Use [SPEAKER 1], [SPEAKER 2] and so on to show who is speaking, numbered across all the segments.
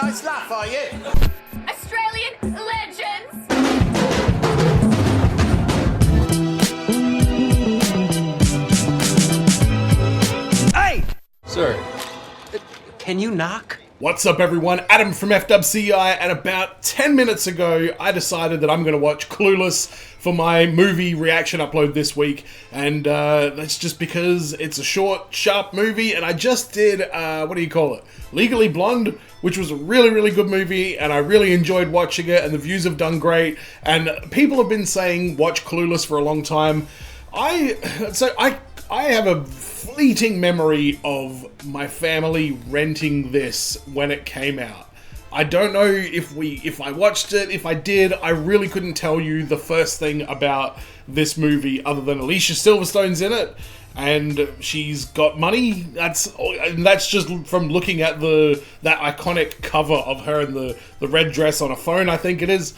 [SPEAKER 1] nice laugh, are you?
[SPEAKER 2] Australian legends!
[SPEAKER 1] Hey!
[SPEAKER 3] Sir.
[SPEAKER 1] Can you knock?
[SPEAKER 4] What's up everyone, Adam from FWCI, and about 10 minutes ago I decided that I'm going to watch Clueless for my movie reaction upload this week, and that's just because it's a short, sharp movie, and I just did, Legally Blonde, which was a really, really good movie, and I really enjoyed watching it, and the views have done great, and people have been saying watch Clueless for a long time. I have a fleeting memory of my family renting this when it came out. I don't know if I watched it. If I did, I really couldn't tell you the first thing about this movie other than Alicia Silverstone's in it and she's got money. That's just from looking at that iconic cover of her in the red dress on a phone, I think it is.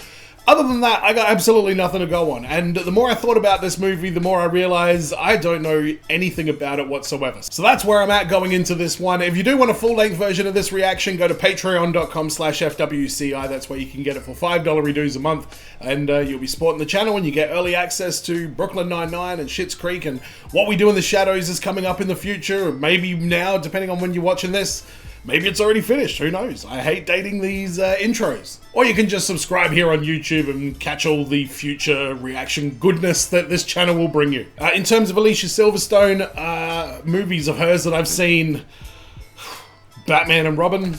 [SPEAKER 4] Other than that, I got absolutely nothing to go on. And the more I thought about this movie, the more I realized I don't know anything about it whatsoever. So that's where I'm at going into this one. If you do want a full-length version of this reaction, go to patreon.com/FWCI. That's where you can get it for $5 redos a month. And you'll be supporting the channel and you get early access to Brooklyn Nine-Nine and Schitt's Creek. And What We Do in the Shadows is coming up in the future. Maybe now, depending on when you're watching this. Maybe it's already finished, who knows? I hate dating these intros. Or you can just subscribe here on YouTube and catch all the future reaction goodness that this channel will bring you. In terms of Alicia Silverstone, movies of hers that I've seen, Batman and Robin,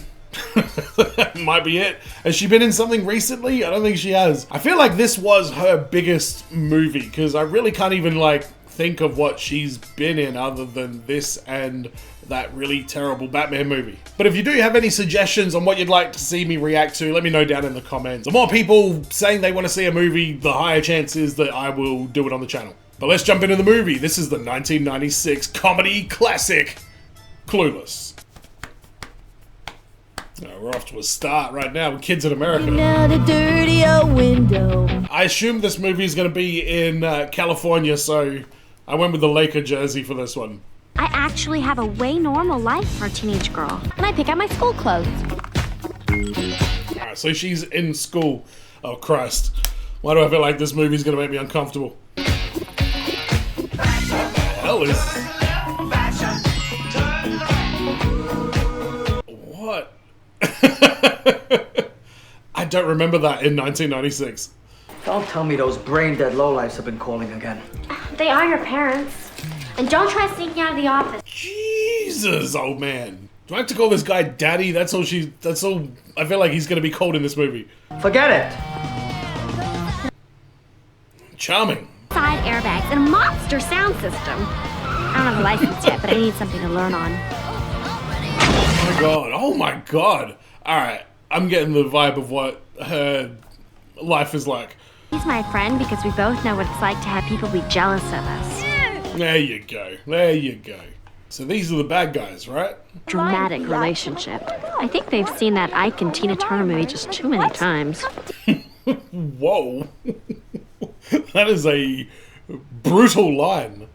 [SPEAKER 4] might be it. Has she been in something recently? I don't think she has. I feel like this was her biggest movie, because I really can't even think of what she's been in other than this and that really terrible Batman movie. But if you do have any suggestions on what you'd like to see me react to, let me know down in the comments. The more people saying they want to see a movie, the higher chance is that I will do it on the channel. But let's jump into the movie. This is the 1996 comedy classic, Clueless. We're off to a start right now with Kids in America.
[SPEAKER 5] Out a dirty old window.
[SPEAKER 4] I assume this movie is going to be in California, so I went with the Laker jersey for this one.
[SPEAKER 6] I actually have a way normal life for a teenage girl, and I pick out my school clothes.
[SPEAKER 4] Alright, so she's in school. Oh Christ. Why do I feel like this movie's gonna make me uncomfortable? What the hell is... What? I don't remember that in 1996.
[SPEAKER 7] Don't tell me those brain-dead lowlifes have been calling again.
[SPEAKER 6] They are your parents. And don't try sneaking out of the office.
[SPEAKER 4] Jesus, old man. Do I have to call this guy daddy? That's all I feel like he's gonna be called in this movie.
[SPEAKER 7] Forget it!
[SPEAKER 4] Charming.
[SPEAKER 6] Side airbags and a monster sound system. I don't have a license yet, but I need something to learn on.
[SPEAKER 4] Oh my god, oh my god. Alright, I'm getting the vibe of what her life is like.
[SPEAKER 6] He's my friend because we both know what it's like to have people be jealous of us.
[SPEAKER 4] There you go. There you go. So these are the bad guys, right?
[SPEAKER 6] Dramatic relationship. I think they've seen that Ike and Tina Turner movie just too many times.
[SPEAKER 4] Whoa. That is a brutal line.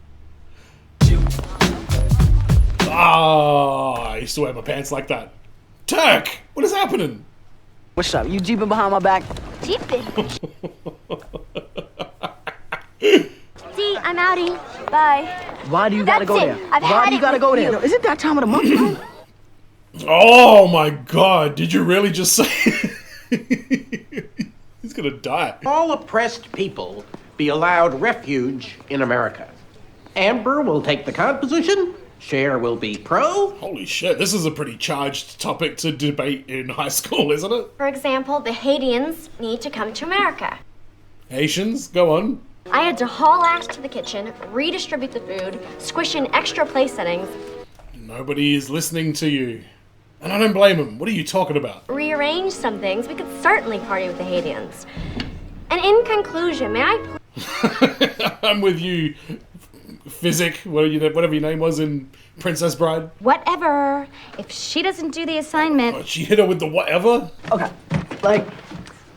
[SPEAKER 4] I used to wear my pants like that. Turk! What is happening?
[SPEAKER 7] What's up? You jeeping behind my back?
[SPEAKER 6] Jeeping. See, I'm outie. Bye.
[SPEAKER 7] Why do you gotta go there? Why do you gotta go there? Is it that time of the month?
[SPEAKER 4] Oh my god, did you really just say he's gonna die.
[SPEAKER 1] All oppressed people be allowed refuge in America. Amber will take the card position. Cher will be pro.
[SPEAKER 4] Holy shit, this is a pretty charged topic to debate in high school, isn't it?
[SPEAKER 6] For example, the Haitians need to come to America.
[SPEAKER 4] Haitians, go on.
[SPEAKER 6] I had to haul ass to the kitchen, redistribute the food, squish in extra place settings.
[SPEAKER 4] Nobody is listening to you. And I don't blame them. What are you talking about?
[SPEAKER 6] Rearrange some things. We could certainly party with the Haitians. And in conclusion, may I
[SPEAKER 4] I'm with you, Physic, whatever your name was in Princess Bride.
[SPEAKER 6] Whatever. If she doesn't do the assignment...
[SPEAKER 4] Oh, she hit her with the whatever?
[SPEAKER 7] Okay, like,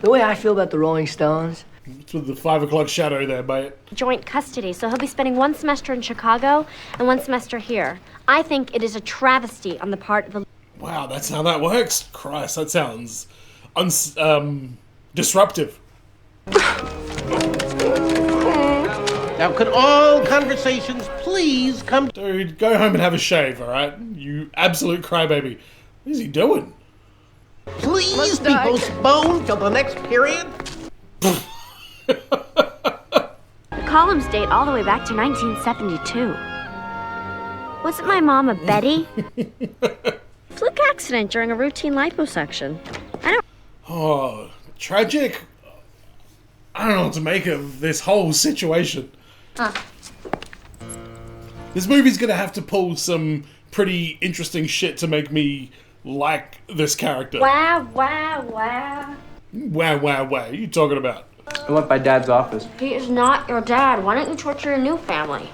[SPEAKER 7] the way I feel about the Rolling Stones.
[SPEAKER 4] It's with the 5 o'clock shadow there, mate.
[SPEAKER 6] Joint custody, so he'll be spending one semester in Chicago and one semester here. I think it is a travesty on the part of the...
[SPEAKER 4] Wow, that's how that works. Christ, that sounds disruptive.
[SPEAKER 1] Now, could all conversations please come...
[SPEAKER 4] Dude, go home and have a shave, alright? You absolute crybaby. What is he doing?
[SPEAKER 1] Please be postponed till the next period?
[SPEAKER 6] The columns date all the way back to 1972. Wasn't my mom a Betty? Fluke accident during a routine liposuction.
[SPEAKER 4] Oh, tragic. I don't know what to make of this whole situation. This movie's gonna have to pull some pretty interesting shit to make me like this character.
[SPEAKER 6] Wow, wow, wow.
[SPEAKER 4] Wow, what are you talking about?
[SPEAKER 3] I went by Dad's office.
[SPEAKER 6] He is not your dad. Why don't you torture your new family?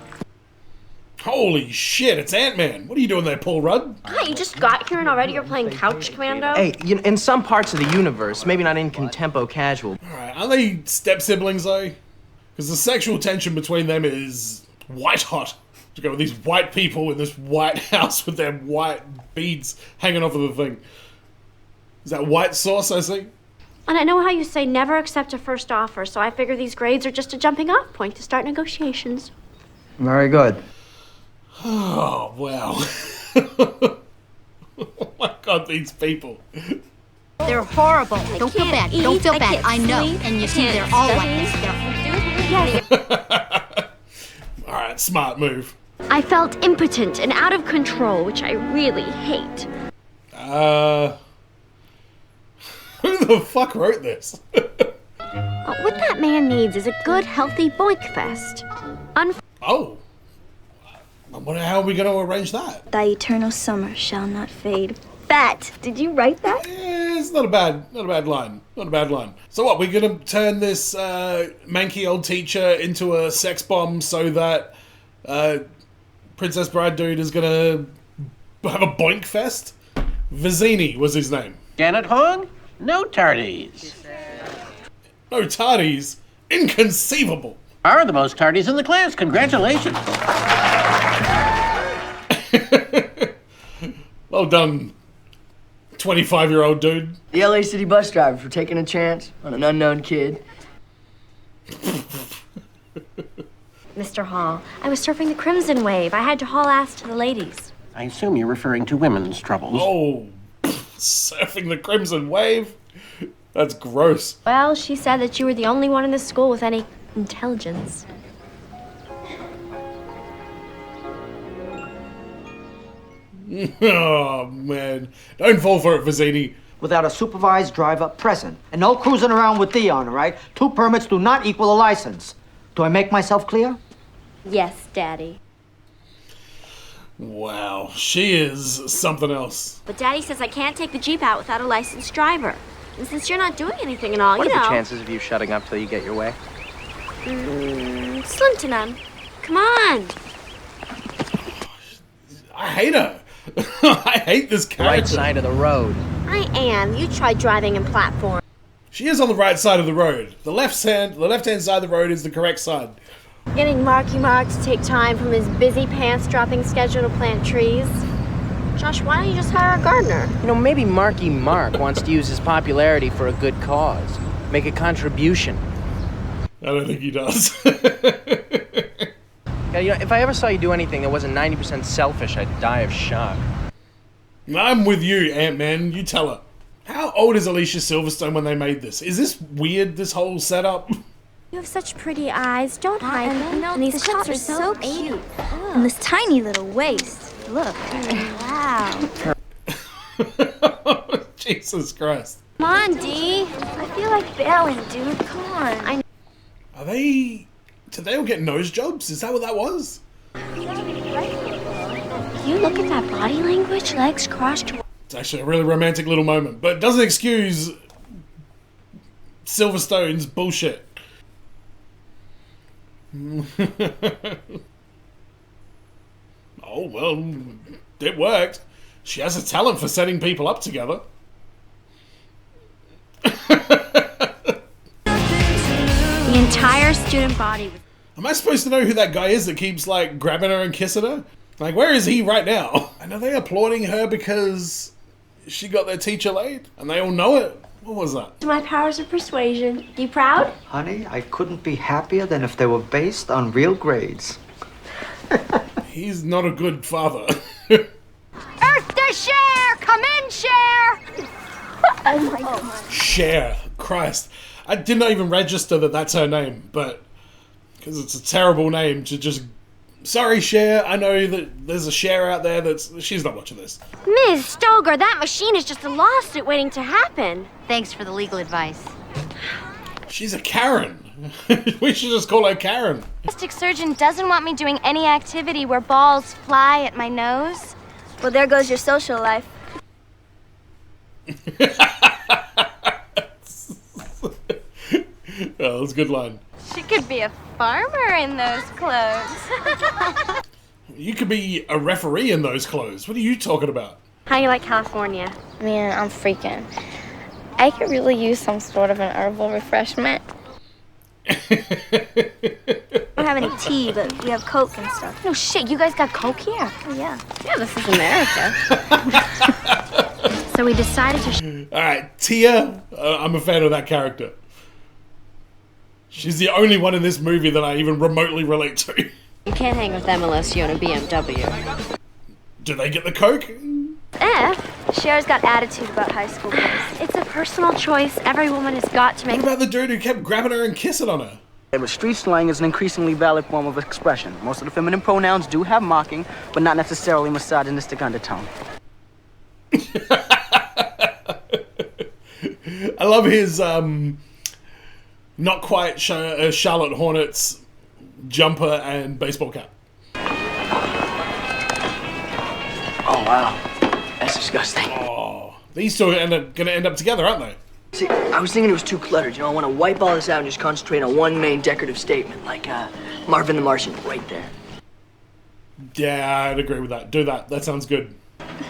[SPEAKER 4] Holy shit, it's Ant-Man. What are you doing there, Paul Rudd?
[SPEAKER 6] Hi, you just got here and already you're playing Couch Commando?
[SPEAKER 3] Hey, in some parts of the universe, maybe not in contempo casual.
[SPEAKER 4] Alright, aren't they step-siblings, though? Because the sexual tension between them is white hot. To go with these white people in this white house with their white beads hanging off of the thing. Is that white sauce, I see?
[SPEAKER 6] And I know how you say never accept a first offer, so I figure these grades are just a jumping off point to start negotiations.
[SPEAKER 3] Very good.
[SPEAKER 4] Oh, wow. Oh my god, these people.
[SPEAKER 8] They're horrible. Don't feel bad. Don't feel bad. I know. And you see, they're all like this.
[SPEAKER 4] Alright, smart move.
[SPEAKER 6] I felt impotent and out of control, which I really hate.
[SPEAKER 4] Who the fuck wrote this?
[SPEAKER 6] What that man needs is a good, healthy boink fest.
[SPEAKER 4] Oh. I wonder how are we going to arrange that?
[SPEAKER 5] Thy eternal summer shall not fade. Fat. Did you write that?
[SPEAKER 4] It's not a bad line. Not a bad line. So what, we're going to turn this manky old teacher into a sex bomb so that Princess Bride dude is going to have a boink fest? Vizzini was his name.
[SPEAKER 1] Janet Hong? No tardies.
[SPEAKER 4] No tardies? Inconceivable.
[SPEAKER 1] Are the most tardies in the class. Congratulations.
[SPEAKER 4] Well done, 25-year-old dude.
[SPEAKER 7] The LA City bus driver for taking a chance on an unknown kid.
[SPEAKER 6] Mr. Hall, I was surfing the Crimson Wave. I had to haul ass to the ladies.
[SPEAKER 1] I assume you're referring to women's troubles.
[SPEAKER 4] Oh, surfing the Crimson Wave? That's gross.
[SPEAKER 6] Well, she said that you were the only one in the school with any intelligence.
[SPEAKER 4] Oh, man. Don't fall for it, Vizzini.
[SPEAKER 9] Without a supervised driver present. And no cruising around with Dion, all right? 2 permits do not equal a license. Do I make myself clear?
[SPEAKER 6] Yes, Daddy.
[SPEAKER 4] Wow, she is something else.
[SPEAKER 6] But Daddy says I can't take the Jeep out without a licensed driver. And since you're not doing anything at all,
[SPEAKER 3] What
[SPEAKER 6] you
[SPEAKER 3] are
[SPEAKER 6] know...
[SPEAKER 3] the chances of you shutting up till you get your way?
[SPEAKER 6] Slim to none. Come on.
[SPEAKER 4] I hate her. I hate this character.
[SPEAKER 3] Right side of the road.
[SPEAKER 6] I am. You tried driving in platform.
[SPEAKER 4] She is on the right side of the road. The left-hand side of the road is the correct side.
[SPEAKER 6] Getting Marky Mark to take time from his busy pants-dropping schedule to plant trees. Josh, why don't you just hire a gardener?
[SPEAKER 3] You know, maybe Marky Mark wants to use his popularity for a good cause. Make a contribution.
[SPEAKER 4] I don't think he does.
[SPEAKER 3] Yeah, you know, if I ever saw you do anything that wasn't 90% selfish, I'd die of shock.
[SPEAKER 4] I'm with you, Ant-Man. You tell her. How old is Alicia Silverstone when they made this? Is this weird, this whole setup?
[SPEAKER 6] You have such pretty eyes. Don't hide them.
[SPEAKER 5] And these clips are so cute. And this tiny little waist. Look. Wow.
[SPEAKER 4] Jesus Christ.
[SPEAKER 6] Come on, Dee.
[SPEAKER 5] I feel like bailing, dude. Come on.
[SPEAKER 4] Are they... Did they all get nose jobs? Is that what that was?
[SPEAKER 6] You look at that body language, legs crossed.
[SPEAKER 4] It's actually a really romantic little moment, but it doesn't excuse Silverstone's bullshit. Oh, well, it worked. She has a talent for setting people up together.
[SPEAKER 6] The entire student body.
[SPEAKER 4] Am I supposed to know who that guy is that keeps, like, grabbing her and kissing her? Like, where is he right now? And are they applauding her because she got their teacher laid, and they all know it. What was that?
[SPEAKER 6] My powers of persuasion. You proud?
[SPEAKER 9] Honey, I couldn't be happier than if they were based on real grades.
[SPEAKER 4] He's not a good father.
[SPEAKER 8] Earth to share! Come in, share!
[SPEAKER 6] Oh my god.
[SPEAKER 4] Cher. Christ. I did not even register that that's her name, but... because it's a terrible name to just... Sorry, Cher. I know that there's a Cher out there that's... She's not watching this.
[SPEAKER 6] Ms. Stoger, that machine is just a lawsuit waiting to happen.
[SPEAKER 8] Thanks for the legal advice.
[SPEAKER 4] She's a Karen. We should just call her Karen.
[SPEAKER 6] Plastic surgeon doesn't want me doing any activity where balls fly at my nose.
[SPEAKER 5] Well, there goes your social life.
[SPEAKER 4] Oh, that's a good line.
[SPEAKER 6] She could be a farmer in those clothes.
[SPEAKER 4] You could be a referee in those clothes. What are you talking about?
[SPEAKER 6] How you like California?
[SPEAKER 10] Man, I'm freaking. I could really use some sort of an herbal refreshment.
[SPEAKER 5] We don't have any tea, but we have Coke and stuff.
[SPEAKER 6] No shit, you guys got Coke here?
[SPEAKER 5] Oh, yeah.
[SPEAKER 10] Yeah, this is America.
[SPEAKER 6] So we decided to...
[SPEAKER 4] Alright, Tia. I'm a fan of that character. She's the only one in this movie that I even remotely relate to.
[SPEAKER 10] You can't hang with them unless you own a BMW.
[SPEAKER 4] Do they get the Coke?
[SPEAKER 5] Cher's got attitude about high school boys.
[SPEAKER 6] It's a personal choice every woman has got to make.
[SPEAKER 4] What about the dude who kept grabbing her and kissing on her?
[SPEAKER 11] But street slang is an increasingly valid form of expression. Most of the feminine pronouns do have mocking, but not necessarily misogynistic undertone.
[SPEAKER 4] I love his, not quite Charlotte Hornets jumper and baseball cap.
[SPEAKER 11] Oh, wow. That's disgusting.
[SPEAKER 4] Oh, these two are gonna end up together, aren't they?
[SPEAKER 11] See, I was thinking it was too cluttered. You know, I want to wipe all this out and just concentrate on one main decorative statement, like Marvin the Martian right there.
[SPEAKER 4] Yeah, I'd agree with that. Do that. That sounds good.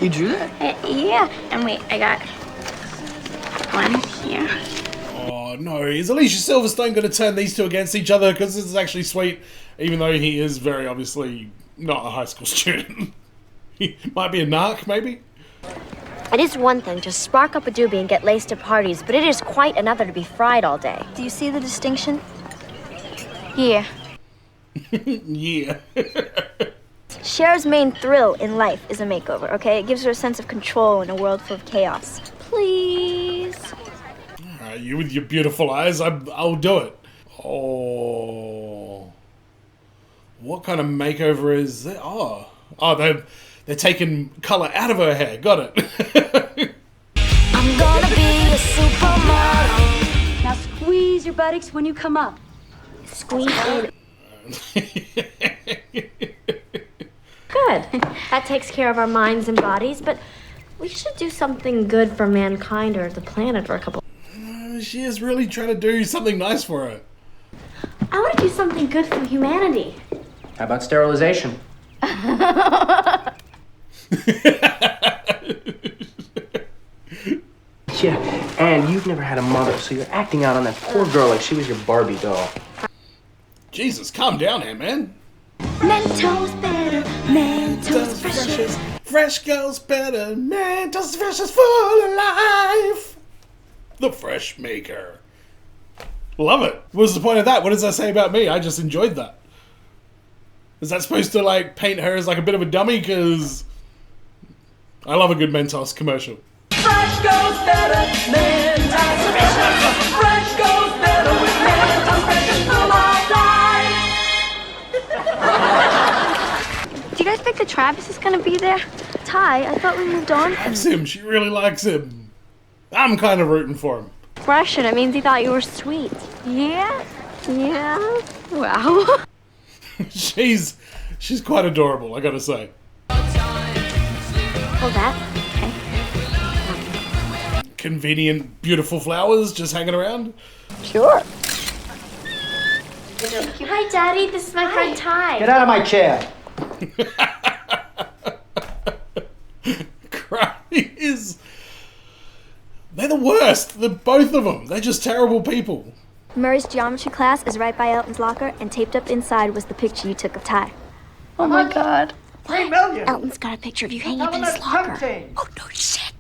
[SPEAKER 11] You drew that?
[SPEAKER 10] Yeah. And wait, I got one here.
[SPEAKER 4] Oh, no. Is Alicia Silverstone going to turn these two against each other? Because this is actually sweet, even though he is very obviously not a high school student. He might be a narc, maybe?
[SPEAKER 6] It is one thing to spark up a doobie and get laced at parties, but it is quite another to be fried all day.
[SPEAKER 5] Do you see the distinction?
[SPEAKER 6] Yeah.
[SPEAKER 4] Yeah.
[SPEAKER 5] Cher's main thrill in life is a makeover, okay? It gives her a sense of control in a world full of chaos.
[SPEAKER 6] Please.
[SPEAKER 4] Alright, you with your beautiful eyes, I'll do it. Oh. What kind of makeover is that? Oh, they're taking colour out of her hair. Got it.
[SPEAKER 2] I'm gonna be a supermodel.
[SPEAKER 12] Now squeeze your buttocks when you come up.
[SPEAKER 6] Squeeze in. Good. That takes care of our minds and bodies, but we should do something good for mankind or the planet for a couple.
[SPEAKER 4] She is really trying to do something nice for her.
[SPEAKER 6] I want to do something good for humanity.
[SPEAKER 3] How about sterilization?
[SPEAKER 11] Yeah, and you've never had a mother, so you're acting out on that poor girl like she was your Barbie doll.
[SPEAKER 4] Jesus, calm down, Ant-Man.
[SPEAKER 2] Mentos better, Mentos fresher.
[SPEAKER 4] Fresh goes better, Mentos Fresh is full of life. The Fresh Maker. Love it. What's the point of that? What does that say about me? I just enjoyed that. Is that supposed to, like, paint her as, like, a bit of a dummy? Because I love a good Mentos commercial.
[SPEAKER 2] Fresh goes better, Mentos fresher. Fresh goes better with Mentos fresher full of life.
[SPEAKER 6] Do you guys think that Travis is going to be there?
[SPEAKER 5] Ty, I thought we moved on.
[SPEAKER 4] Likes him. She really likes him. I'm kind of rooting for him.
[SPEAKER 6] Russian, it means he thought you were sweet. Yeah? Yeah? Wow.
[SPEAKER 4] She's quite adorable, I gotta say.
[SPEAKER 6] Hold that. Okay.
[SPEAKER 4] Convenient, beautiful flowers just hanging around.
[SPEAKER 6] Sure. Hi, Daddy. This is my friend Ty.
[SPEAKER 9] Get out of my chair.
[SPEAKER 4] Christ. They're the worst. The both of them. They're just terrible people.
[SPEAKER 5] Murray's geometry class is right by Elton's locker, and taped up inside was the picture you took of Ty.
[SPEAKER 10] Oh my God.
[SPEAKER 9] $3 million.
[SPEAKER 6] Elton's got a picture of you hanging up in his locker.
[SPEAKER 9] Tempting.
[SPEAKER 6] Oh, no shit.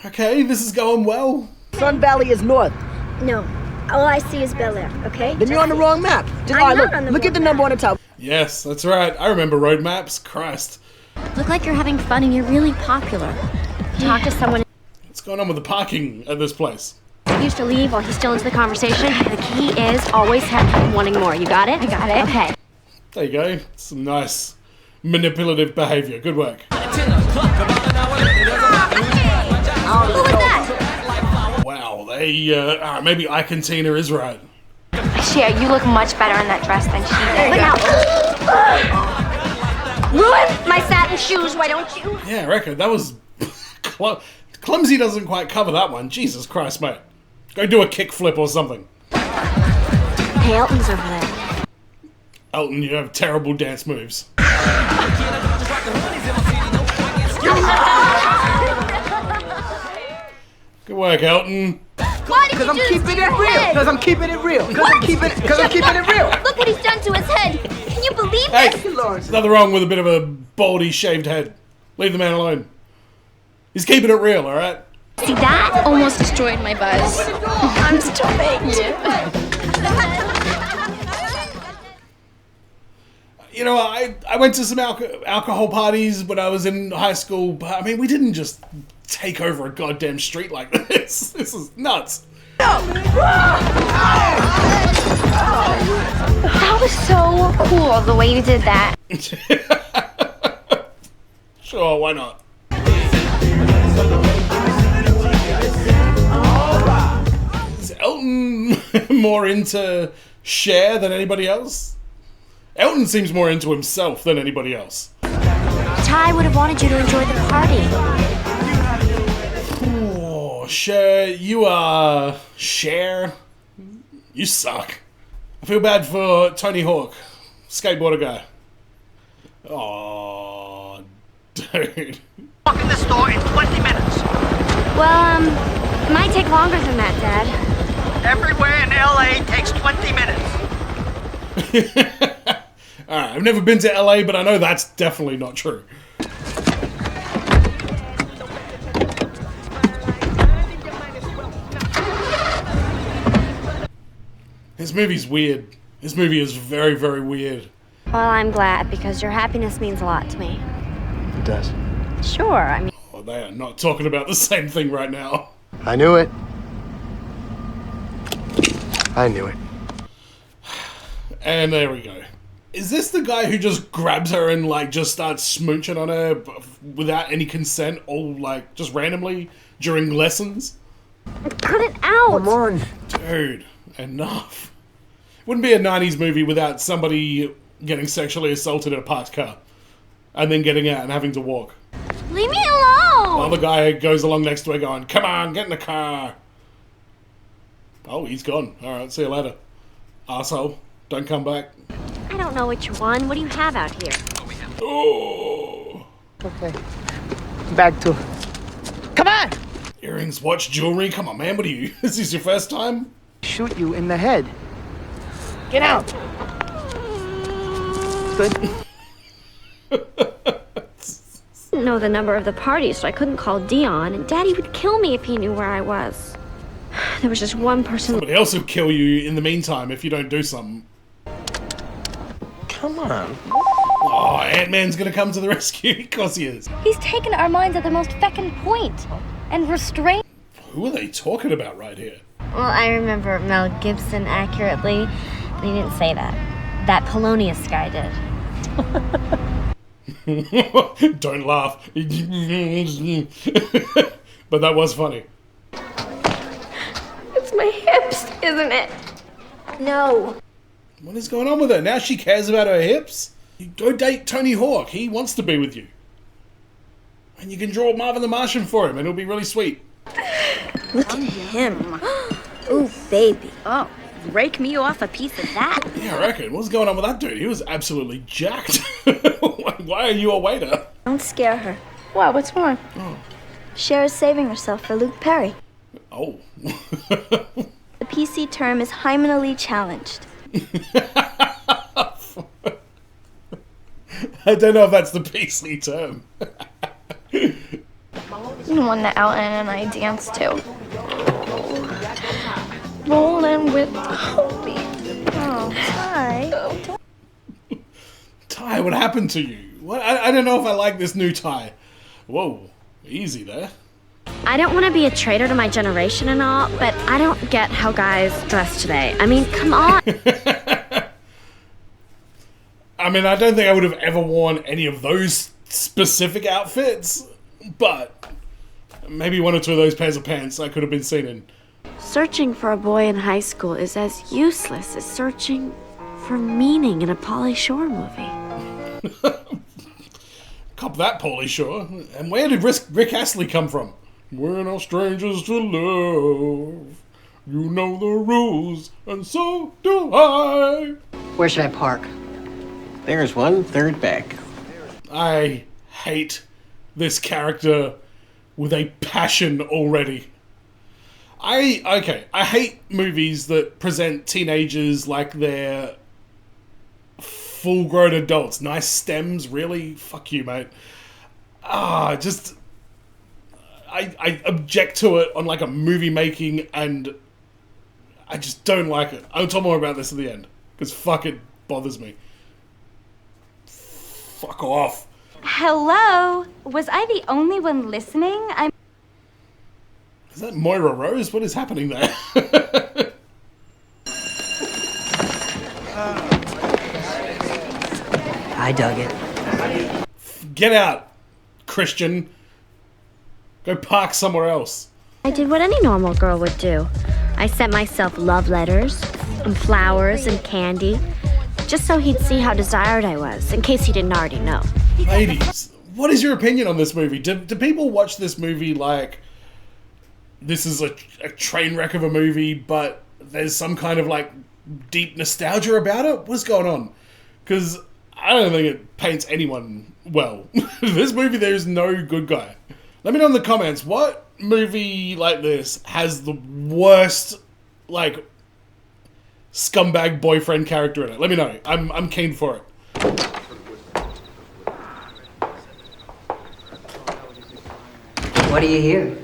[SPEAKER 4] Okay, this is going well.
[SPEAKER 7] Sun Valley is north.
[SPEAKER 5] No, all I see is Bel Air, okay?
[SPEAKER 7] Then you're on the wrong map. Just
[SPEAKER 5] I'm
[SPEAKER 7] look,
[SPEAKER 5] not on the
[SPEAKER 7] look at
[SPEAKER 5] wrong
[SPEAKER 7] the number on the top.
[SPEAKER 4] Yes, that's right. I remember road maps. Christ.
[SPEAKER 6] Look like you're having fun and you're really popular. Talk to someone.
[SPEAKER 4] What's going on with the parking at this place?
[SPEAKER 6] Used to leave while he's still into the conversation. The key is always have wanting more. You got it? I got it. Okay.
[SPEAKER 4] There you go. Some nice manipulative behavior. Good work.
[SPEAKER 6] Who was that?
[SPEAKER 4] Wow, they, maybe Icontina is right.
[SPEAKER 10] Cher, you look much better in that dress than she did.
[SPEAKER 6] Ruin my satin shoes, why don't you?
[SPEAKER 4] Yeah, I reckon. That was... Clumsy doesn't quite cover that one. Jesus Christ, mate. Go do a kickflip or something.
[SPEAKER 6] Hey, Elton's over there.
[SPEAKER 4] Elton, you have terrible dance moves. Good work, Elton.
[SPEAKER 6] Why did
[SPEAKER 7] Because I'm
[SPEAKER 6] you do
[SPEAKER 7] keeping
[SPEAKER 6] this to
[SPEAKER 7] it
[SPEAKER 6] your
[SPEAKER 7] real.
[SPEAKER 6] head?
[SPEAKER 7] Because I'm keeping it real. Because I'm keeping it real.
[SPEAKER 6] Look what he's done to his head. Can you believe
[SPEAKER 4] Hey,
[SPEAKER 6] this?
[SPEAKER 4] there's nothing wrong with a bit of a baldy shaved head. Leave the man alone. He's keeping it real, alright?
[SPEAKER 10] See, that almost destroyed my buzz.
[SPEAKER 6] I'm still baked.
[SPEAKER 4] You know, I went to some alcohol parties when I was in high school, but I mean, we didn't just take over a goddamn street like this. This is nuts.
[SPEAKER 10] That was so cool, the way you did that.
[SPEAKER 4] Sure, why not? Is Elton more into Cher than anybody else? Elton seems more into himself than anybody else.
[SPEAKER 6] Ty would have wanted you to enjoy the party.
[SPEAKER 4] Oh, Cher, you are... Cher? You suck. I feel bad for Tony Hawk, skateboarder guy. Oh, dude.
[SPEAKER 9] Walk in the store in 20 minutes.
[SPEAKER 6] Well, might take longer than that, Dad.
[SPEAKER 9] Everywhere in LA takes 20 minutes.
[SPEAKER 4] Alright, I've never been to LA, but I know that's definitely not true. This movie's weird. This movie is very, very weird.
[SPEAKER 6] Well, I'm glad because your happiness means a lot to me.
[SPEAKER 13] It does.
[SPEAKER 6] Sure, I mean...
[SPEAKER 4] Oh, they are not talking about the same thing right now.
[SPEAKER 13] I knew it. I knew it.
[SPEAKER 4] And there we go. Is this the guy who just grabs her and, like, just starts smooching on her without any consent, all, like, just randomly during lessons?
[SPEAKER 6] Cut it out!
[SPEAKER 7] Come on.
[SPEAKER 4] Dude, enough. Wouldn't be a 90s movie without somebody getting sexually assaulted in a parked car and then getting out and having to walk.
[SPEAKER 6] Leave me alone!
[SPEAKER 4] While the guy goes along next to her going, come on, get in the car. Oh, he's gone. Alright, see you later. Arsehole, don't come back.
[SPEAKER 6] I don't know which one. What do you have out here?
[SPEAKER 4] Oh.
[SPEAKER 7] Okay. Back to... Come on!
[SPEAKER 4] Earrings, watch, jewelry. Come on, man. What are you? Is this your first time?
[SPEAKER 7] Shoot you in the head. Get out! Good.
[SPEAKER 6] Didn't know the number of the party, so I couldn't call Dion, and Daddy would kill me if he knew where I was. There was just one person...
[SPEAKER 4] Somebody else will kill you in the meantime if you don't do something.
[SPEAKER 3] Come on.
[SPEAKER 4] Oh, Ant-Man's gonna come to the rescue. Of course he is.
[SPEAKER 10] He's taken our minds at the most feckin' point and restrained.
[SPEAKER 4] Who are they talking about right here?
[SPEAKER 6] Well, I remember Mel Gibson accurately, but he didn't say that. That Polonius guy did.
[SPEAKER 4] Don't laugh. But that was funny.
[SPEAKER 10] It's my hips, isn't it?
[SPEAKER 6] No.
[SPEAKER 4] What is going on with her? Now she cares about her hips? You go date Tony Hawk. He wants to be with you. And you can draw Marvin the Martian for him and it'll be really sweet.
[SPEAKER 5] Look at him. Ooh, baby.
[SPEAKER 6] Oh, rake me off a piece of that.
[SPEAKER 4] Yeah, I reckon. What's going on with that dude? He was absolutely jacked. Why are you a waiter?
[SPEAKER 5] Don't scare her.
[SPEAKER 10] What? What's wrong?
[SPEAKER 4] Oh.
[SPEAKER 5] Cher is saving herself for Luke Perry.
[SPEAKER 4] Oh.
[SPEAKER 5] The PC term is hymenally challenged.
[SPEAKER 4] I don't know if that's the PC term.
[SPEAKER 10] The one that Ellen and I danced to. Rolling with Hobie. Oh, hi.
[SPEAKER 4] Ty, what happened to you? What? I don't know if I like this new Ty. Whoa, easy there.
[SPEAKER 6] I don't want to be a traitor to my generation and all, but I don't get how guys dress today. I mean, come on.
[SPEAKER 4] I mean, I don't think I would have ever worn any of those specific outfits, but maybe one or two of those pairs of pants I could have been seen in.
[SPEAKER 6] Searching for a boy in high school is as useless as searching for meaning in a Pauly Shore movie.
[SPEAKER 4] Cop that, Pauly Shore. And where did Rick Astley come from? We're not strangers to love. You know the rules, and so do I.
[SPEAKER 9] Where should I park?
[SPEAKER 1] There's one third back.
[SPEAKER 4] I hate this character with a passion already. I hate movies that present teenagers like they're full-grown adults. Nice stems, really? Fuck you, mate. I object to it on like a movie making, and I just don't like it. I'll talk more about this at the end, because fuck, it bothers me. Fuck off.
[SPEAKER 12] Hello? Was I the only one listening?
[SPEAKER 4] Is that Moira Rose? What is happening there?
[SPEAKER 9] I dug it.
[SPEAKER 4] Get out, Christian. Go park somewhere else.
[SPEAKER 6] I did what any normal girl would do. I sent myself love letters and flowers and candy, just so he'd see how desired I was, in case he didn't already know.
[SPEAKER 4] Ladies, what is your opinion on this movie? Do people watch this movie like this is a train wreck of a movie, but there's some kind of like deep nostalgia about it? What's going on? Because I don't think it paints anyone well. This movie, there's no good guy. Let me know in the comments, what movie like this has the worst, like, scumbag boyfriend character in it? Let me know. I'm keen for it.
[SPEAKER 9] What do you hear?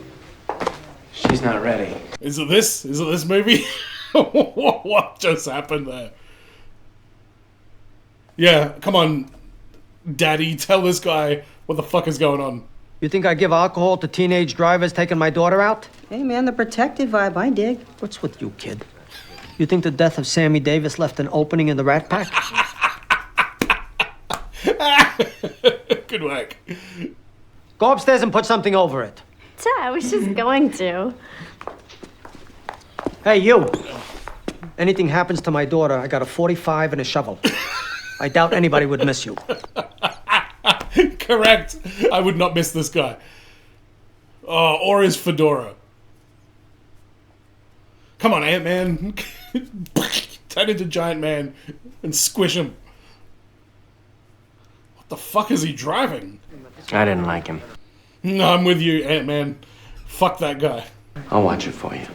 [SPEAKER 13] She's not ready.
[SPEAKER 4] Is it this? Is it this movie? What just happened there? Yeah, come on, Daddy, tell this guy what the fuck is going on.
[SPEAKER 9] You think I give alcohol to teenage drivers taking my daughter out?
[SPEAKER 11] Hey, man, the protective vibe, I dig.
[SPEAKER 9] What's with you, kid? You think the death of Sammy Davis left an opening in the Rat Pack?
[SPEAKER 4] Good work.
[SPEAKER 9] Go upstairs and put something over it.
[SPEAKER 6] I was just going to.
[SPEAKER 9] Hey, you. Anything happens to my daughter, I got a 45 and a shovel. I doubt anybody would miss you.
[SPEAKER 4] Correct. I would not miss this guy. Oh, or his fedora. Come on, Ant-Man. Turn into Giant Man and squish him. What the fuck is he driving?
[SPEAKER 13] I didn't like him.
[SPEAKER 4] No, I'm with you, Ant-Man. Fuck that guy.
[SPEAKER 13] I'll watch it for you.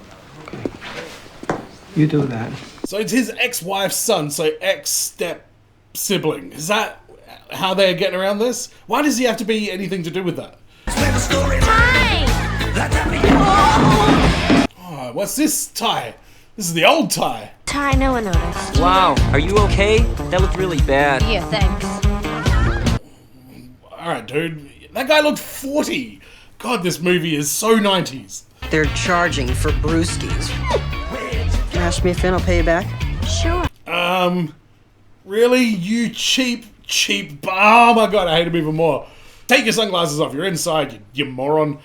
[SPEAKER 9] You do that.
[SPEAKER 4] So it's his ex-wife's son, so ex-step sibling. Is that how they're getting around this? Why does he have to be anything to do with that? Oh, what's this Ty? This is the old Ty.
[SPEAKER 6] Ty, no one noticed.
[SPEAKER 14] Wow, are you okay? That looked really bad.
[SPEAKER 6] Yeah, thanks.
[SPEAKER 4] Alright, dude. That guy looked 40. God, this movie is so 90s.
[SPEAKER 11] They're charging for brewskis. Ask me a fin, I'll pay you back.
[SPEAKER 6] Sure.
[SPEAKER 4] Really? You cheap. Oh my god, I hate him even more. Take your sunglasses off, you're inside, you moron.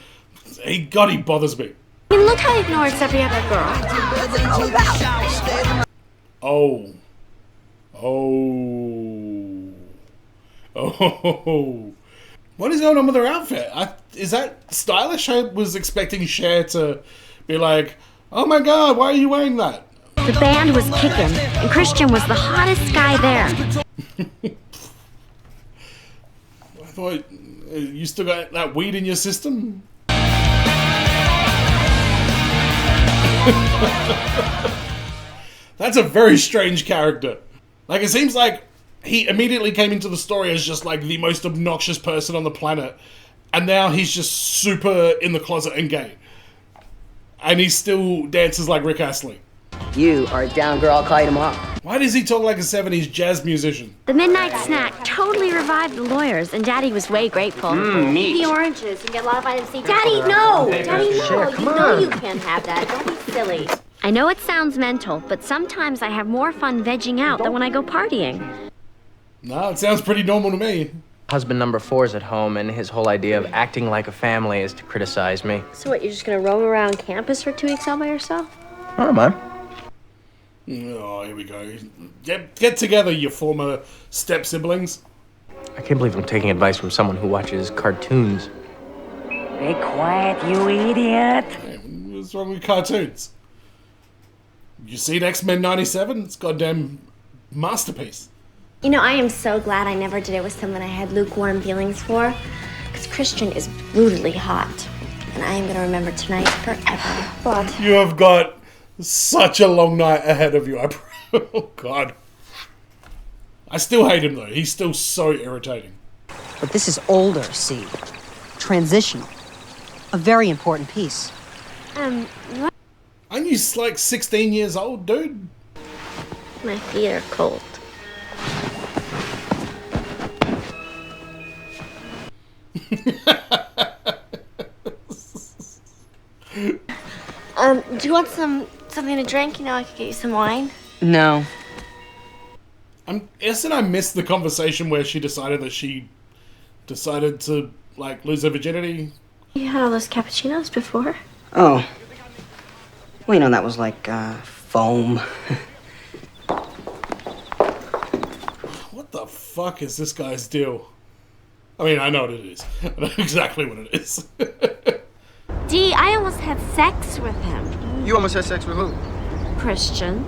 [SPEAKER 4] God, he bothers me.
[SPEAKER 6] I mean, look how he ignores every other girl.
[SPEAKER 4] Oh. What is going on with her outfit? Is that stylish? I was expecting Cher to be like, oh my god, why are you wearing that?
[SPEAKER 6] The band was kicking, and Christian was the hottest guy there.
[SPEAKER 4] I thought you still got that weed in your system? That's a very strange character. Like, it seems like he immediately came into the story as just like the most obnoxious person on the planet, And now he's just super in the closet and gay. And he still dances like Rick Astley.
[SPEAKER 15] You are a down girl, I'll call you tomorrow.
[SPEAKER 4] Why does he talk like a 70s jazz musician?
[SPEAKER 6] The midnight snack totally revived the lawyers, and Daddy was way grateful.
[SPEAKER 1] meat.
[SPEAKER 6] The oranges, you get a lot of vitamin C. Daddy, no! Daddy, no! You know you can't have that. Don't be silly. I know it sounds mental, but sometimes I have more fun vegging out than when I go partying.
[SPEAKER 4] No, it sounds pretty normal to me.
[SPEAKER 3] Husband number 4's at home, and his whole idea of acting like a family is to criticize me.
[SPEAKER 6] So what, you're just gonna roam around campus for 2 weeks all by yourself?
[SPEAKER 3] I don't mind.
[SPEAKER 4] Oh, here we go. Get together, you former step-siblings.
[SPEAKER 3] I can't believe I'm taking advice from someone who watches cartoons.
[SPEAKER 16] Be quiet, you idiot.
[SPEAKER 4] Hey, what's wrong with cartoons? You seen X-Men 97? It's a goddamn masterpiece.
[SPEAKER 6] You know, I am so glad I never did it with someone I had lukewarm feelings for, because Christian is brutally hot, and I am going to remember tonight forever. But
[SPEAKER 4] You have got such a long night ahead of you. Oh, God. I still hate him, though. He's still so irritating.
[SPEAKER 17] But this is older, see? Transitional. A very important piece.
[SPEAKER 6] what?
[SPEAKER 4] Aren't you, like, 16 years old, dude?
[SPEAKER 6] My feet are cold. Do you want something to drink? You know, I could get you some wine.
[SPEAKER 11] No.
[SPEAKER 4] Isn't I missed the conversation where she decided to, like, lose her virginity?
[SPEAKER 6] You had all those cappuccinos before.
[SPEAKER 11] Oh. Well, you know, that was like, foam.
[SPEAKER 4] What the fuck is this guy's deal? I mean, I know what it is. I know exactly what it is.
[SPEAKER 6] Dee, I almost had sex with him.
[SPEAKER 11] You almost had sex with who?
[SPEAKER 6] Christian.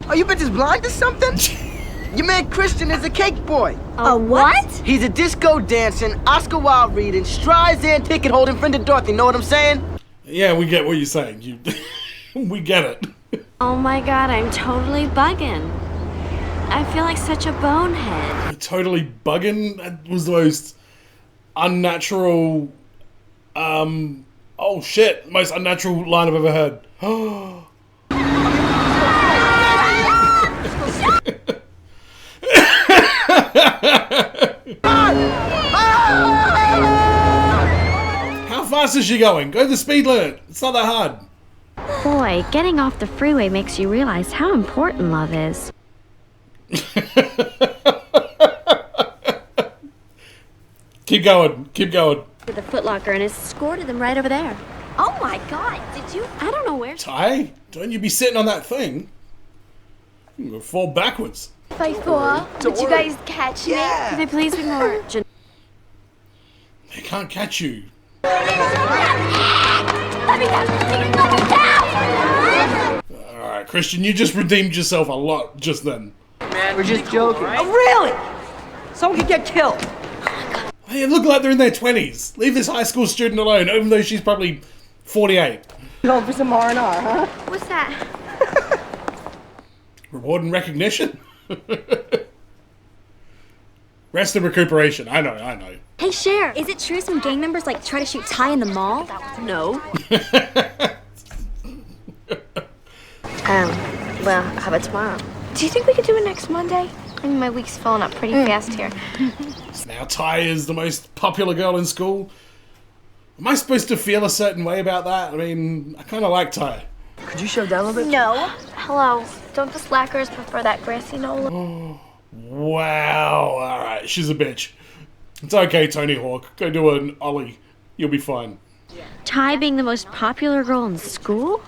[SPEAKER 11] Are you bitches blind or something? Your man Christian is a cake boy.
[SPEAKER 6] A what?
[SPEAKER 11] He's a disco dancing, Oscar Wilde reading, Streisand ticket holding friend of Dorothy. Know what I'm saying?
[SPEAKER 4] Yeah, we get what you're saying. We get it.
[SPEAKER 6] Oh my god, I'm totally bugging. I feel like such a bonehead.
[SPEAKER 4] You're totally bugging. That was the most unnatural. Oh shit! Most unnatural line I've ever heard. How fast is she going? Go the speed limit. It's not that hard.
[SPEAKER 6] Boy, getting off the freeway makes you realize how important love is.
[SPEAKER 4] Keep going. Keep going.
[SPEAKER 6] To the Foot Locker and escorted them right over there. Oh my god, did you? I don't know where.
[SPEAKER 4] Ty, don't you be sitting on that thing. You're gonna fall backwards.
[SPEAKER 5] 5-4. Did you guys catch me?
[SPEAKER 6] Can I please be more?
[SPEAKER 4] They can't catch you. Alright, Christian, you just redeemed yourself a lot just then.
[SPEAKER 11] Man, we're just joking.
[SPEAKER 15] Oh, really? Someone could get killed.
[SPEAKER 4] Hey, look like they're in their 20s. Leave this high school student alone, even though she's probably 48.
[SPEAKER 15] Going for some R&R, huh?
[SPEAKER 6] What's that?
[SPEAKER 4] Reward and recognition? Rest and recuperation. I know.
[SPEAKER 12] Hey, Cher, is it true some gang members like try to shoot Ty in the mall? No.
[SPEAKER 5] Well, how about tomorrow? Do you think we could do it next Monday? I mean, my week's filling up pretty fast here.
[SPEAKER 4] Now Ty is the most popular girl in school. Am I supposed to feel a certain way about that? I mean, I kind of like Ty.
[SPEAKER 11] Could you shove down a little bit?
[SPEAKER 5] No. Hello. Don't the slackers prefer that grassy knoll?
[SPEAKER 4] Wow. Alright, she's a bitch. It's okay, Tony Hawk. Go do an ollie. You'll be fine.
[SPEAKER 6] Ty being the most popular girl in school?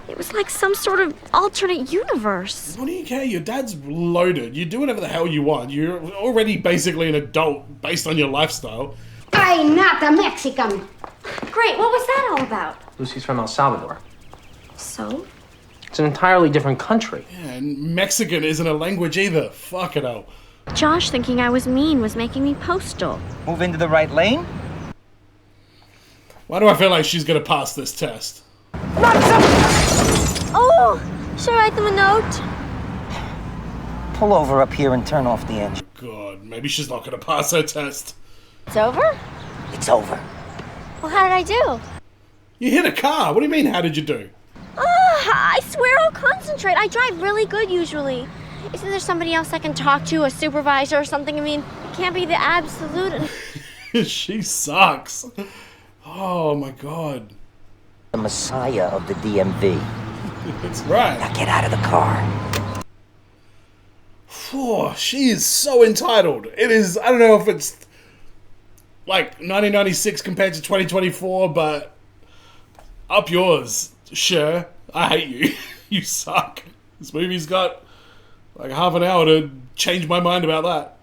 [SPEAKER 6] It was like some sort of alternate universe.
[SPEAKER 4] What do you care? Your dad's loaded. You do whatever the hell you want. You're already basically an adult based on your lifestyle.
[SPEAKER 8] I'm not a Mexican.
[SPEAKER 12] Great, what was that all about?
[SPEAKER 3] Lucy's from El Salvador.
[SPEAKER 6] So?
[SPEAKER 3] It's an entirely different country.
[SPEAKER 4] Yeah, and Mexican isn't a language either. Fuck it all.
[SPEAKER 6] Josh thinking I was mean was making me postal.
[SPEAKER 15] Move into the right lane?
[SPEAKER 4] Why do I feel like she's gonna pass this test?
[SPEAKER 5] Oh! Should I write them a note?
[SPEAKER 15] Pull over up here and turn off the engine.
[SPEAKER 4] God, maybe she's not gonna pass her test.
[SPEAKER 10] It's over?
[SPEAKER 15] It's over.
[SPEAKER 10] Well, how did I do?
[SPEAKER 4] You hit a car. What do you mean, how did you do?
[SPEAKER 6] I swear I'll concentrate. I drive really good usually. Isn't there somebody else I can talk to, a supervisor or something? I mean, it can't be the absolute.
[SPEAKER 4] She sucks. Oh my god.
[SPEAKER 15] The messiah of the DMV.
[SPEAKER 4] That's right.
[SPEAKER 15] Now get out of the car.
[SPEAKER 4] Oh, she is so entitled. It is, I don't know if it's like 1996 compared to 2024, but up yours, sure. I hate you. You suck. This movie's got like half an hour to change my mind about that.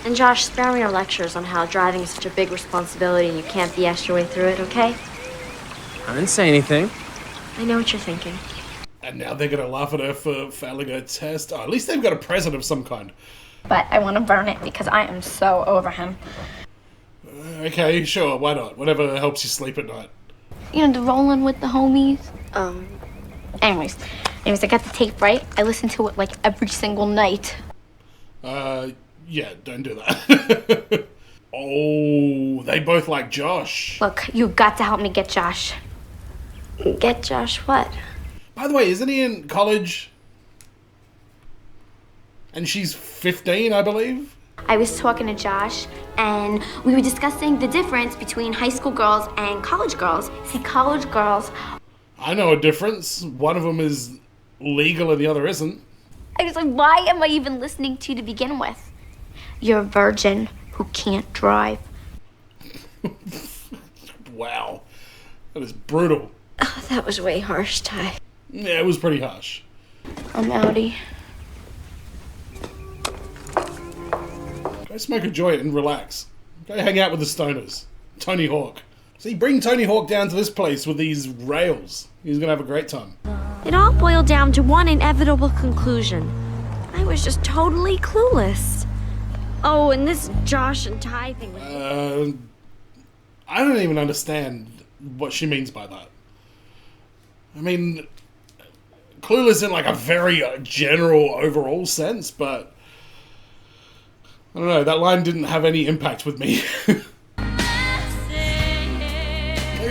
[SPEAKER 6] And Josh, spare me your lectures on how driving is such a big responsibility and you can't BS your way through it, okay?
[SPEAKER 13] I didn't say anything.
[SPEAKER 6] I know what you're thinking.
[SPEAKER 4] And now they're gonna laugh at her for failing her test. Oh, at least they've got a present of some kind.
[SPEAKER 10] But I want to burn it because I am so over him.
[SPEAKER 4] Okay, sure, why not? Whatever helps you sleep at night.
[SPEAKER 10] You know, the rolling with the homies. Anyways, I got the tape, right? I listen to it like every single night.
[SPEAKER 4] Yeah, don't do that. Oh, they both like Josh.
[SPEAKER 10] Look, you got to help me get Josh.
[SPEAKER 6] Get Josh what?
[SPEAKER 4] By the way, isn't he in college? And she's 15, I believe?
[SPEAKER 6] I was talking to Josh, and we were discussing the difference between high school girls and college girls. See, college girls...
[SPEAKER 4] I know a difference. One of them is legal and the other isn't.
[SPEAKER 6] I was like, why am I even listening to you to begin with? You're a virgin who can't drive.
[SPEAKER 4] Wow. That is brutal.
[SPEAKER 6] Oh, that was way harsh, Ty.
[SPEAKER 4] Yeah, it was pretty harsh.
[SPEAKER 6] I'm outie.
[SPEAKER 4] Go smoke a joint and relax. Go hang out with the stoners. Tony Hawk. See, bring Tony Hawk down to this place with these rails. He's gonna have a great time.
[SPEAKER 6] It all boiled down to one inevitable conclusion. I was just totally clueless. Oh, and this Josh and Ty thing.
[SPEAKER 4] I don't even understand what she means by that. I mean, clueless in like a very general overall sense, but I don't know, that line didn't have any impact with me. Look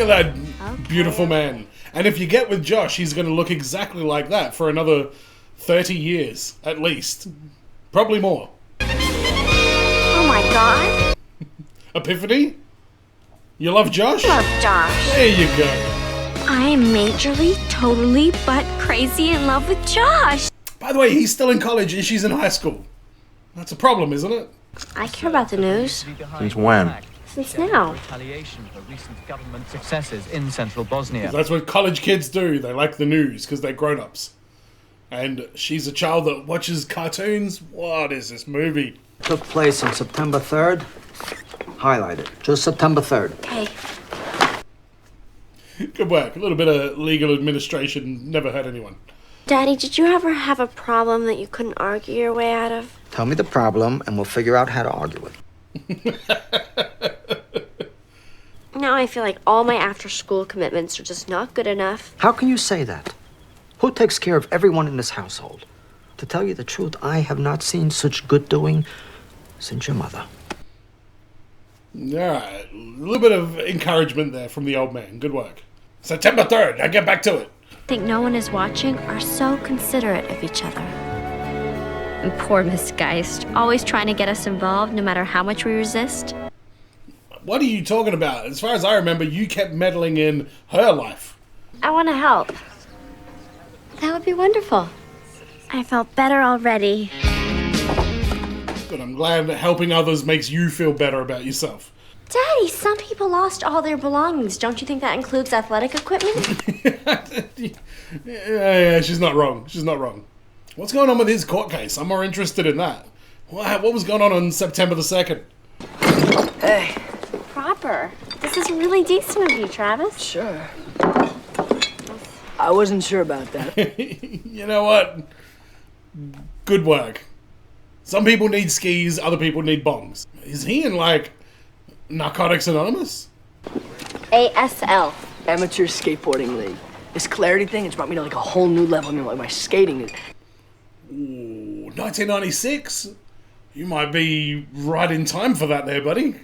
[SPEAKER 4] at that beautiful man. And if you get with Josh, he's going to look exactly like that for another 30 years, at least. Probably more.
[SPEAKER 6] Oh my god.
[SPEAKER 4] Epiphany? You love Josh?
[SPEAKER 6] Love Josh.
[SPEAKER 4] There you go.
[SPEAKER 6] I am majorly, totally, but crazy in love with Josh.
[SPEAKER 4] By the way, he's still in college and she's in high school. That's a problem, isn't it?
[SPEAKER 6] I care about the news.
[SPEAKER 13] Since when?
[SPEAKER 6] Since now.
[SPEAKER 18] Retaliation for recent government successes in central Bosnia.
[SPEAKER 4] That's what college kids do. They like the news because they're grown-ups. And she's a child that watches cartoons. What is this movie?
[SPEAKER 9] Took place on September 3rd. Highlight it. Just September 3rd.
[SPEAKER 6] Okay.
[SPEAKER 4] Good work. A little bit of legal administration never hurt anyone.
[SPEAKER 6] Daddy, did you ever have a problem that you couldn't argue your way out of?
[SPEAKER 9] Tell me the problem, and we'll figure out how to argue it.
[SPEAKER 6] Now I feel like all my after-school commitments are just not good enough.
[SPEAKER 9] How can you say that? Who takes care of everyone in this household? To tell you the truth, I have not seen such good doing since your mother.
[SPEAKER 4] Alright, a little bit of encouragement there from the old man. Good work. September 3rd, now get back to it.
[SPEAKER 6] Think no one is watching are so considerate of each other. And poor Miss Geist, always trying to get us involved no matter how much we resist.
[SPEAKER 4] What are you talking about? As far as I remember, you kept meddling in her life.
[SPEAKER 6] I want to help. That would be wonderful. I felt better already.
[SPEAKER 4] But I'm glad that helping others makes you feel better about yourself.
[SPEAKER 6] Daddy, some people lost all their belongings. Don't you think that includes athletic equipment?
[SPEAKER 4] Yeah, she's not wrong. She's not wrong. What's going on with his court case? I'm more interested in that. What was going on September the 2nd?
[SPEAKER 15] Hey.
[SPEAKER 6] Proper. This is really decent of you, Travis.
[SPEAKER 15] Sure. I wasn't sure about that.
[SPEAKER 4] You know what? Good work. Some people need skis, other people need bongs. Is he in, like, Narcotics Anonymous?
[SPEAKER 6] ASL.
[SPEAKER 15] Amateur Skateboarding League. This clarity thing has brought me to like a whole new level. I mean, like my skating is...
[SPEAKER 4] Ooh, 1996? You might be right in time for that there, buddy.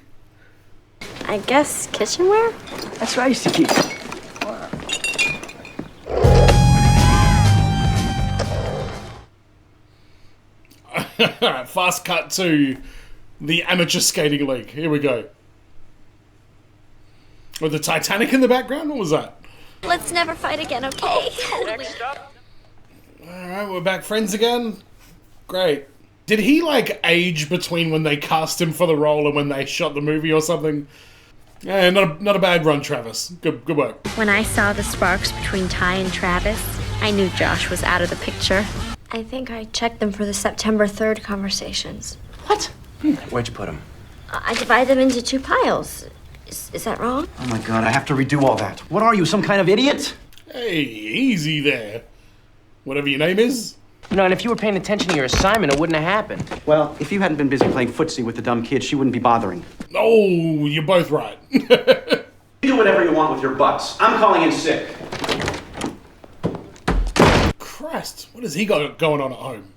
[SPEAKER 6] I guess kitchenware?
[SPEAKER 15] That's what I used to keep.
[SPEAKER 4] Alright, fast cut to the amateur skating league. Here we go. With the Titanic in the background? What was that?
[SPEAKER 6] Let's never fight again, okay? Totally.
[SPEAKER 4] Alright, we're back friends again. Great. Did he, like, age between when they cast him for the role and when they shot the movie or something? Yeah, not a bad run, Travis. Good work.
[SPEAKER 6] When I saw the sparks between Ty and Travis, I knew Josh was out of the picture. I think I checked them for the September 3rd conversations.
[SPEAKER 13] What? Where'd you put them?
[SPEAKER 6] I divide them into 2 piles. Is that wrong?
[SPEAKER 9] Oh my god, I have to redo all that. What are you, some kind of idiot?
[SPEAKER 4] Hey, easy there. Whatever your name is.
[SPEAKER 3] You know, and if you were paying attention to your assignment, it wouldn't have happened.
[SPEAKER 9] Well, if you hadn't been busy playing footsie with the dumb kid, she wouldn't be bothering.
[SPEAKER 4] Oh, you're both right.
[SPEAKER 9] You do whatever you want with your butts. I'm calling in sick.
[SPEAKER 4] Christ, what has he got going on at home?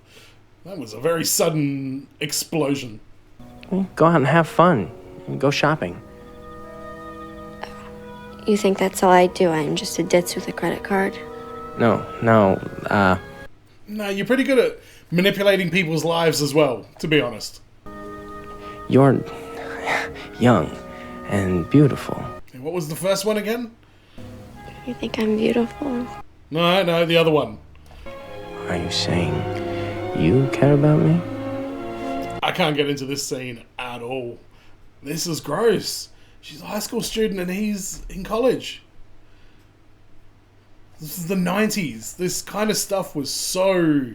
[SPEAKER 4] That was a very sudden explosion.
[SPEAKER 3] Go out and have fun. Go shopping.
[SPEAKER 6] You think that's all I do? I'm just a ditz with a credit card?
[SPEAKER 3] No,
[SPEAKER 4] No, you're pretty good at manipulating people's lives as well, to be honest.
[SPEAKER 3] You're young and beautiful.
[SPEAKER 4] And what was the first one again?
[SPEAKER 6] You think I'm beautiful?
[SPEAKER 4] No, the other one.
[SPEAKER 3] Are you saying you care about me?
[SPEAKER 4] I can't get into this scene at all. This is gross. She's a high school student and he's in college. This is the 90s. This kind of stuff was so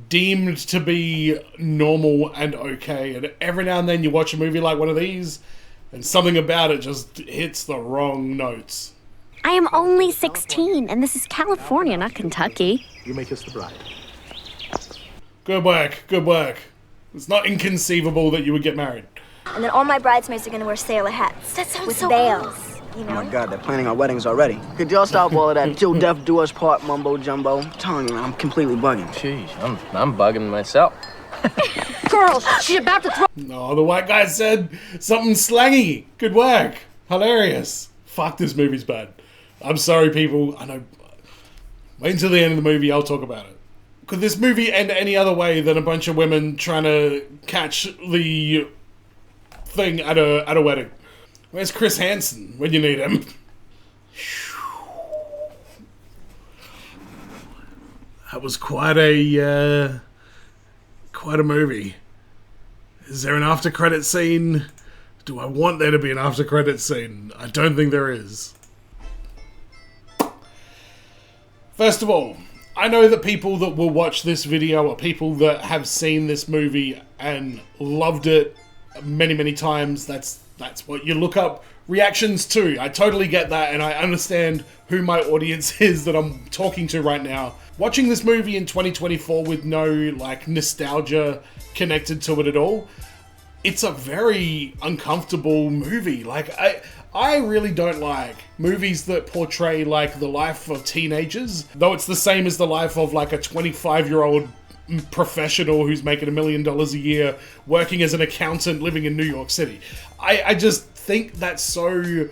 [SPEAKER 4] deemed to be normal and okay. And every now and then you watch a movie like one of these and something about it just hits the wrong notes.
[SPEAKER 6] I am only 16, and this is California, not Kentucky.
[SPEAKER 19] You make us the bride.
[SPEAKER 4] Good work. It's not inconceivable that you would get married.
[SPEAKER 5] And then all my bridesmaids are gonna wear sailor hats.
[SPEAKER 6] That sounds
[SPEAKER 5] with
[SPEAKER 6] so
[SPEAKER 5] veils, you know?
[SPEAKER 11] Oh my god, they're planning our weddings already. Could y'all stop all of that till death do us part mumbo jumbo? I'm telling you, man, I'm completely bugging.
[SPEAKER 13] Jeez, I'm bugging myself.
[SPEAKER 17] Girls, she's about to throw.
[SPEAKER 4] No, the white guy said something slangy. Good work. Hilarious. Fuck, this movie's bad. I'm sorry, people. I know. Wait until the end of the movie, I'll talk about it. Could this movie end any other way than a bunch of women trying to catch the thing at a wedding? Where's Chris Hansen when you need him? That was quite a movie. Is there an after credit scene? Do I want there to be an after credit scene? I don't think there is. First of all, I know that people that will watch this video are people that have seen this movie and loved it many, many times. That's what you look up reactions to. I totally get that, and I understand who my audience is that I'm talking to right now. Watching this movie in 2024 with no, like, nostalgia connected to it at all, it's a very uncomfortable movie. Like, I really don't like movies that portray, like, the life of teenagers, though it's the same as the life of, like, a 25-year-old professional who's making $1 million a year working as an accountant living in New York City. I just think that's so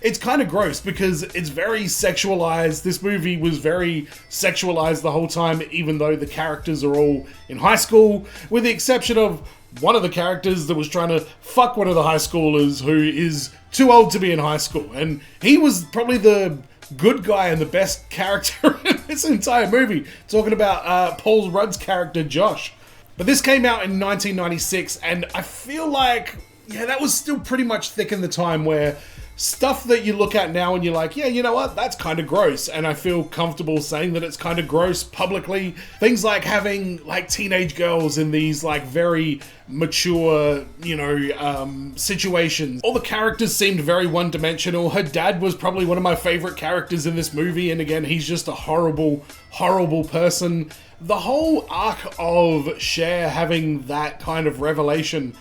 [SPEAKER 4] it's kind of gross because it's very sexualized. This movie was very sexualized the whole time, even though the characters are all in high school, with the exception of one of the characters that was trying to fuck one of the high schoolers who is too old to be in high school. And he was probably the good guy and the best character in this entire movie. Talking about Paul Rudd's character, Josh. But this came out in 1996, and I feel like, yeah, that was still pretty much thick in the time where stuff that you look at now and you're like, yeah, you know what, that's kind of gross. And I feel comfortable saying that it's kind of gross publicly. Things like having, like, teenage girls in these, like, very mature, you know, situations. All the characters seemed very one-dimensional. Her dad was probably one of my favorite characters in this movie, and again, he's just a horrible, horrible person. The whole arc of Cher having that kind of revelation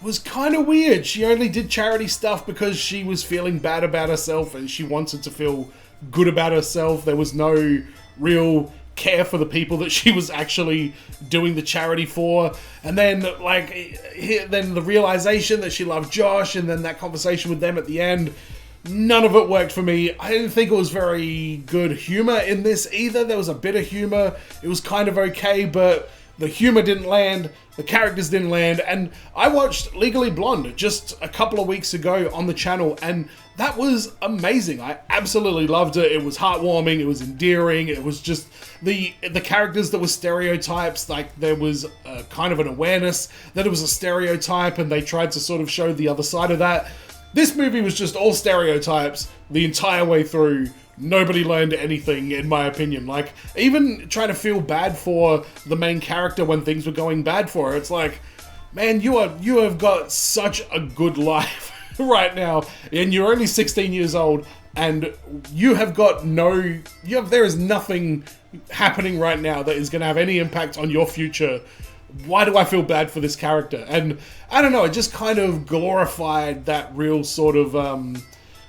[SPEAKER 4] was kind of weird. She only did charity stuff because she was feeling bad about herself and she wanted to feel good about herself. There was no real care for the people that she was actually doing the charity for. And then, then the realization that she loved Josh, and then that conversation with them at the end. None of it worked for me. I didn't think it was very good humor in this either. There was a bit of humor. It was kind of okay, but the humor didn't land. The characters didn't land. And I watched Legally Blonde just a couple of weeks ago on the channel, and that was amazing. I absolutely loved it. It was heartwarming. It was endearing. It was just the characters that were stereotypes. Like, there was kind of an awareness that it was a stereotype, and they tried to sort of show the other side of that. This movie was just all stereotypes the entire way through. Nobody learned anything, in my opinion. Like, even trying to feel bad for the main character when things were going bad for her. It's like, man, you have got such a good life right now, and you're only 16 years old, and you have got there is nothing happening right now that is going to have any impact on your future. Why do I feel bad for this character? And I don't know, it just kind of glorified that real sort of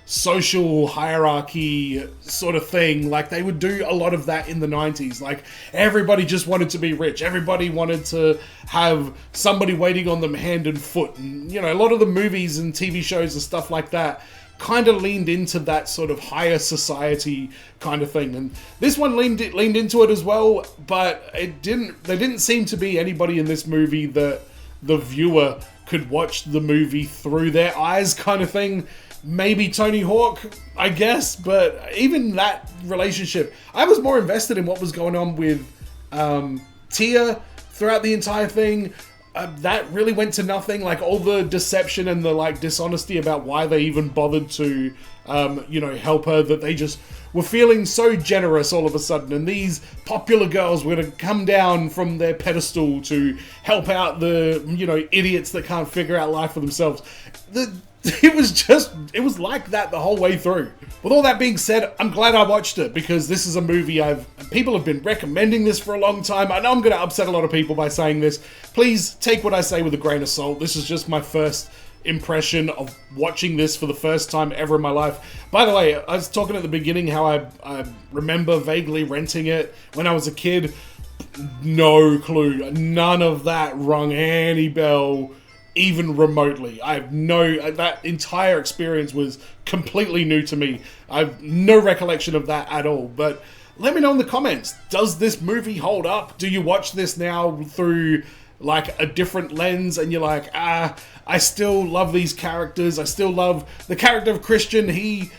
[SPEAKER 4] social hierarchy sort of thing. Like, they would do a lot of that in the 90s. Like, everybody just wanted to be rich. Everybody wanted to have somebody waiting on them hand and foot. And, you know, a lot of the movies and TV shows and stuff like that kind of leaned into that sort of higher society kind of thing. And this one leaned into it as well, but there didn't seem to be anybody in this movie that the viewer could watch the movie through their eyes kind of thing. Maybe Tony Hawk, I guess, but even that relationship, I was more invested in what was going on with Tia throughout the entire thing. That really went to nothing. Like, all the deception and the dishonesty about why they even bothered to help her, that they just were feeling so generous all of a sudden, and these popular girls were going to come down from their pedestal to help out the idiots that can't figure out life for themselves. It was like that the whole way through. With all that being said, I'm glad I watched it, because this is a movie people have been recommending this for a long time. I know I'm going to upset a lot of people by saying this. Please take what I say with a grain of salt. This is just my first impression of watching this for the first time ever in my life. By the way, I was talking at the beginning how I remember vaguely renting it when I was a kid. No clue. None of that rung any bell even remotely. That entire experience was completely new to me. I have no recollection of that at all. But let me know in the comments, does this movie hold up? Do you watch this now through like a different lens, and you're like, I still love these characters. I still love the character of Christian. He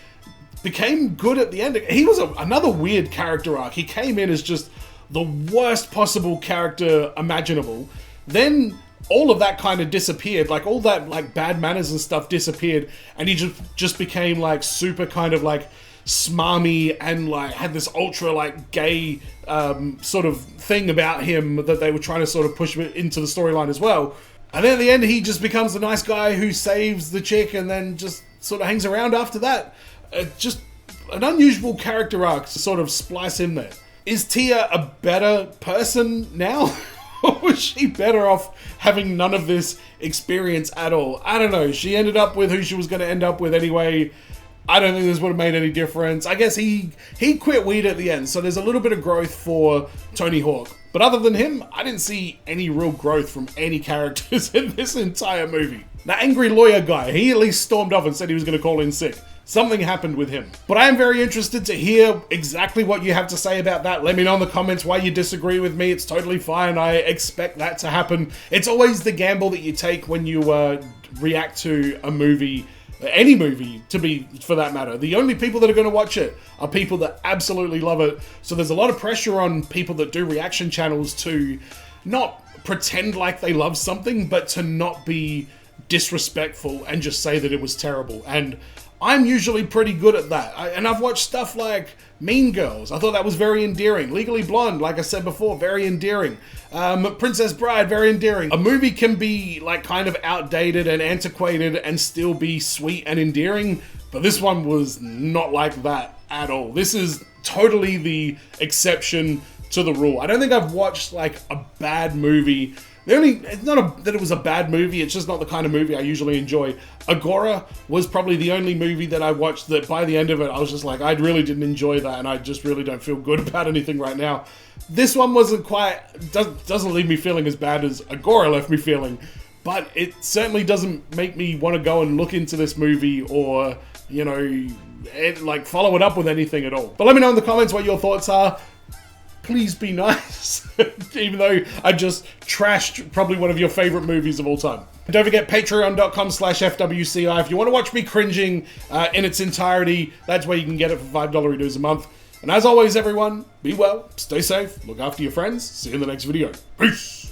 [SPEAKER 4] became good at the end. He was another weird character arc. He came in as just the worst possible character imaginable. Then all of that kind of disappeared. Like, all that like bad manners and stuff disappeared, and he just became like super kind of like smarmy, and like had this ultra like gay sort of thing about him that they were trying to sort of push into the storyline as well. And then at the end, he just becomes the nice guy who saves the chick, and then just sort of hangs around after that. Just an unusual character arc to sort of splice in there. Is Tia a better person now? Or was she better off having none of this experience at all? I don't know. She ended up with who she was going to end up with anyway. I don't think this would have made any difference. I guess he quit weed at the end, so there's a little bit of growth for Tony Hawk. But other than him, I didn't see any real growth from any characters in this entire movie. That angry lawyer guy, he at least stormed off and said he was going to call in sick. Something happened with him. But I am very interested to hear exactly what you have to say about that. Let me know in the comments why you disagree with me. It's totally fine. I expect that to happen. It's always the gamble that you take when you react to a movie, any movie, for that matter. The only people that are going to watch it are people that absolutely love it. So there's a lot of pressure on people that do reaction channels to not pretend like they love something, but to not be disrespectful and just say that it was terrible. And I'm usually pretty good at that. And I've watched stuff like Mean Girls. I thought that was very endearing. Legally Blonde, like I said before, very endearing. Princess Bride, very endearing. A movie can be like kind of outdated and antiquated and still be sweet and endearing, but this one was not like that at all. This is totally the exception to the rule. I don't think I've watched like a bad movie It's not that it was a bad movie, it's just not the kind of movie I usually enjoy. Agora was probably the only movie that I watched that by the end of it, I was just like, I really didn't enjoy that, and I just really don't feel good about anything right now. This one wasn't quite, doesn't leave me feeling as bad as Agora left me feeling, but it certainly doesn't make me want to go and look into this movie or, you know, follow it up with anything at all. But let me know in the comments what your thoughts are. Please be nice, even though I just trashed probably one of your favorite movies of all time. And don't forget patreon.com/FWCI. If you want to watch me cringing in its entirety, that's where you can get it for $5 redos a month. And as always, everyone, be well, stay safe, look after your friends. See you in the next video. Peace!